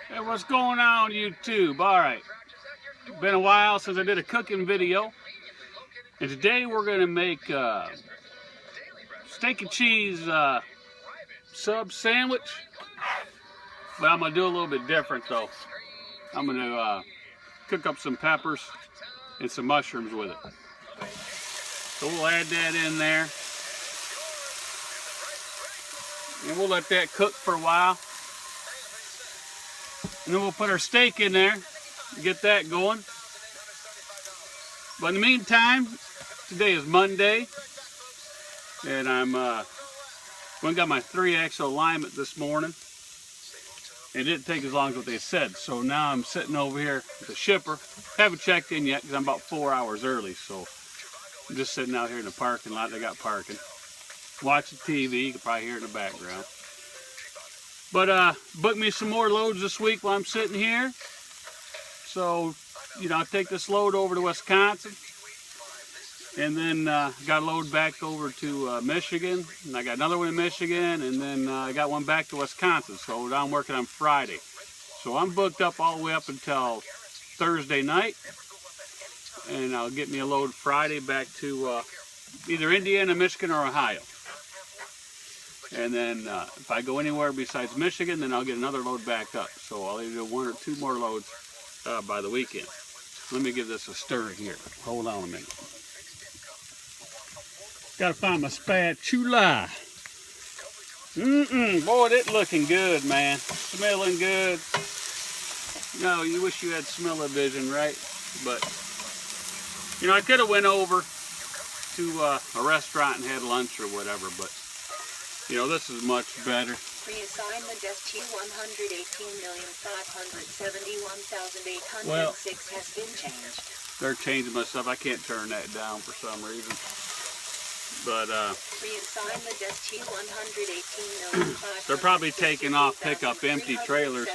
Hey, what's going on YouTube? Alright, been a while since I did a cooking video, and today we're going to make steak and cheese sub sandwich, but I'm going to do a little bit different though. I'm going to cook up some peppers and some mushrooms with it. So we'll add that in there, and we'll let that cook for a while. And then we'll put our steak in there and get that going. But in the meantime, today is Monday, and I'm went and got my 3-axle alignment this morning. It didn't take as long as what they said. So now I'm sitting over here with the shipper. Haven't checked in yet because I'm about 4 hours early. So I'm just sitting out here in the parking lot. They got parking. Watching TV. You can probably hear it in the background. But booked me some more loads this week while I'm sitting here. So, you know, I'll take this load over to Wisconsin. And then got a load back over to Michigan. And I got another one in Michigan. And then I got one back to Wisconsin. So now I'm working on Friday. So I'm booked up all the way up until Thursday night. And I'll get me a load Friday back to either Indiana, Michigan, or Ohio. And then if I go anywhere besides Michigan, then I'll get another load back up. So I'll either do 1 or 2 more loads by the weekend. Let me give this a stir here. Hold on a minute. Gotta find my spatula. Boy, it's looking good, man. Smelling good. No, you wish you had smell-o-vision, right? But, you know, I could have went over to a restaurant and had lunch or whatever, but you know, this is much better. Reassignment ST118,571,806 well, has been changed. They're changing my stuff. I can't turn that down for some reason. But reassignment ST118,571,806 they're probably taking off pickup empty trailers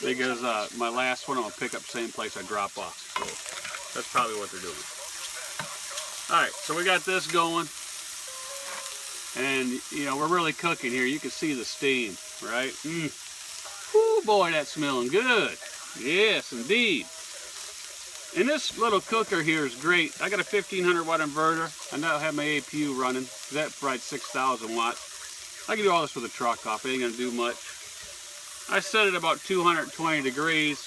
because my last one I'm gonna pick up same place I drop off. So that's probably what they're doing. All right, so we got this going. And, you know, we're really cooking here. You can see the steam, right? Ooh, boy, that's smelling good. Yes, indeed. And this little cooker here is great. I got a 1500 watt inverter. I now have my APU running. That provides 6,000 watts. I can do all this with a truck off. It ain't gonna do much. I set it about 220 degrees.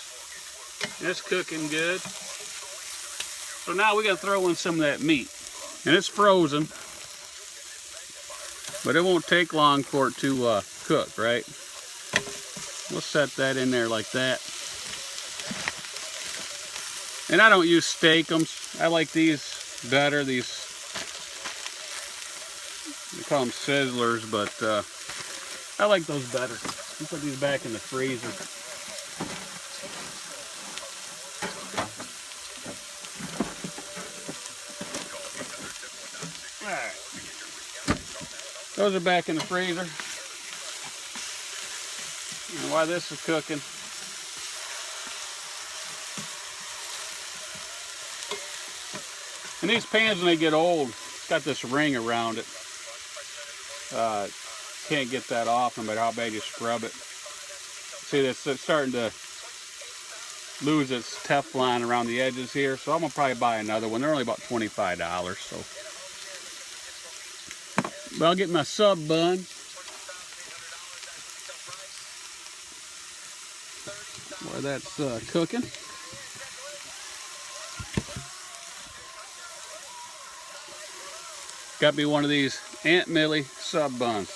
And it's cooking good. So now we gotta throw in some of that meat. And it's frozen. But it won't take long for it to cook, right? We'll set that in there like that. And I don't use steakums. I like these better. These, they call them sizzlers, but I like those better. You put these back in the freezer. All right. Those are back in the freezer. And while this is cooking, and these pans, when they get old, it's got this ring around it. Can't get that off no matter how bad you scrub it. See, it's starting to lose its Teflon around the edges here, so I'm gonna probably buy another one. They're only about $25, so. But I'll get my sub bun. While that's cooking. Got me one of these Aunt Millie sub buns.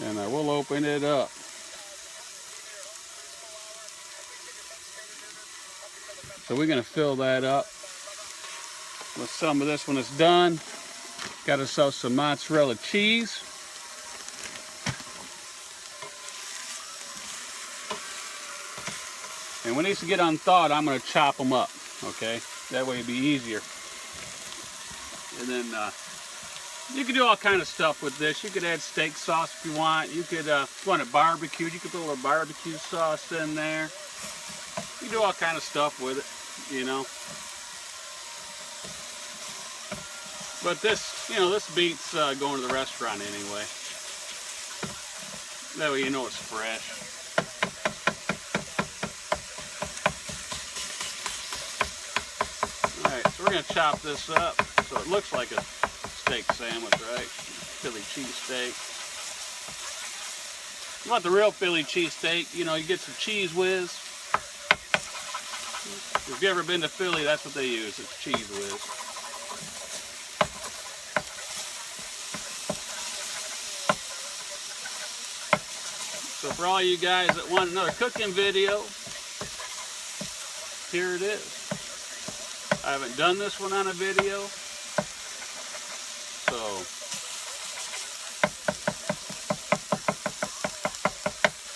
And I will open it up. So we're gonna fill that up with some of this when it's done. Got ourselves some mozzarella cheese. And when these get unthawed, I'm going to chop them up, okay? That way it'll be easier. And then you can do all kind of stuff with this. You could add steak sauce if you want. You could, if you want it barbecued, you could put a little barbecue sauce in there. You can do all kind of stuff with it, you know. But this, you know, this beats going to the restaurant anyway. That way you know it's fresh. gonna chop this up so it looks like a steak sandwich, right? Philly cheesesteak. You want the real Philly cheesesteak, you know, you get some Cheese Whiz. If you've ever been to Philly, that's what they use, it's Cheese Whiz. So for all you guys that want another cooking video, here it is. I haven't done this one on a video, so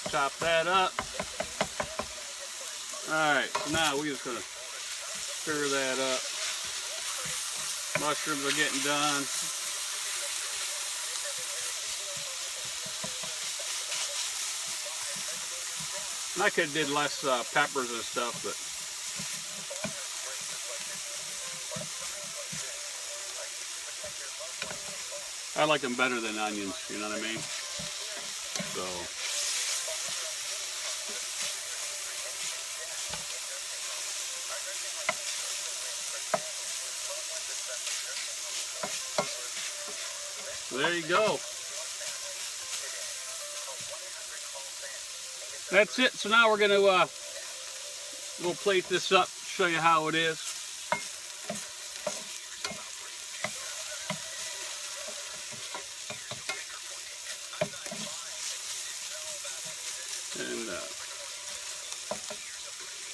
chop that up. Alright, so now we're just going to stir that up. Mushrooms are getting done. And I could have did less peppers and stuff, but I like them better than onions, you know what I mean? So there you go. That's it. So now we're gonna we'll plate this up, show you how it is. And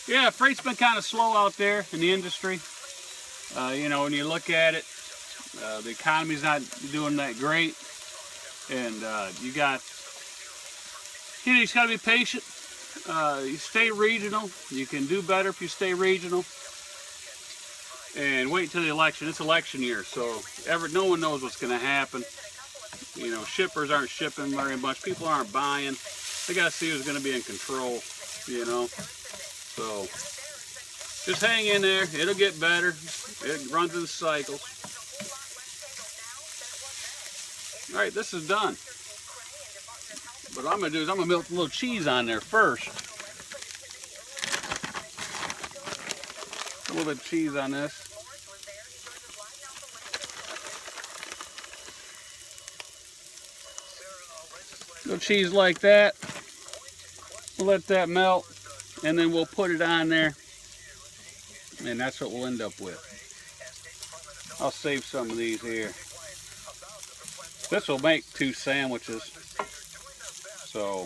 yeah, freight's been kind of slow out there in the industry. You know, when you look at it, the economy's not doing that great, and you just gotta be patient. You stay regional. You can do better if you stay regional. And wait till the election. It's election year, so no one knows what's going to happen. You know, shippers aren't shipping very much. People aren't buying. They gotta see who's going to be in control. You know, so just hang in there. It'll get better. It runs in cycles. All right, this is done. But what I'm going to do is I'm going to melt a little cheese on there first. A little bit of cheese on this. Little cheese like that. We'll let that melt, and then we'll put it on there. And that's what we'll end up with. I'll save some of these here. This will make 2 sandwiches. So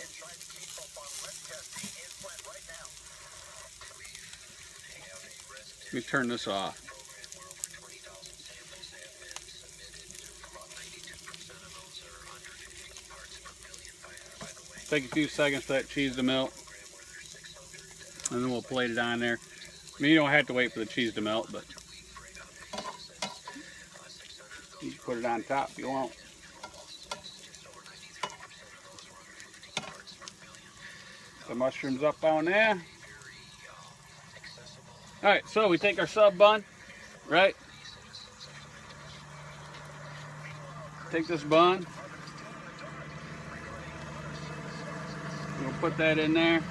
let me turn this off. Take a few seconds for that cheese to melt, and then we'll plate it on there. I mean, you don't have to wait for the cheese to melt, but you can put it on top if you want. The mushrooms up on there. Alright, so we take our sub bun, right? Take this bun. We'll put that in there.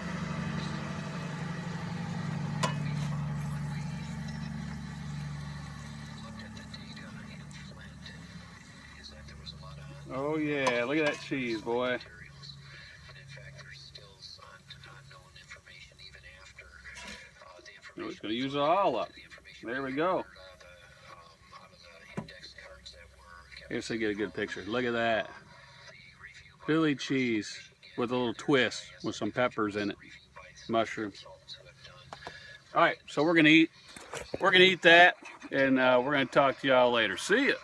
Oh yeah, look at that cheese, boy. We're just going to use it all up. There we go. Here's so you get a good picture. Look at that. Philly cheese with a little twist with some peppers in it. Mushrooms. Alright, so we're going to eat that, and we're going to talk to y'all later. See ya.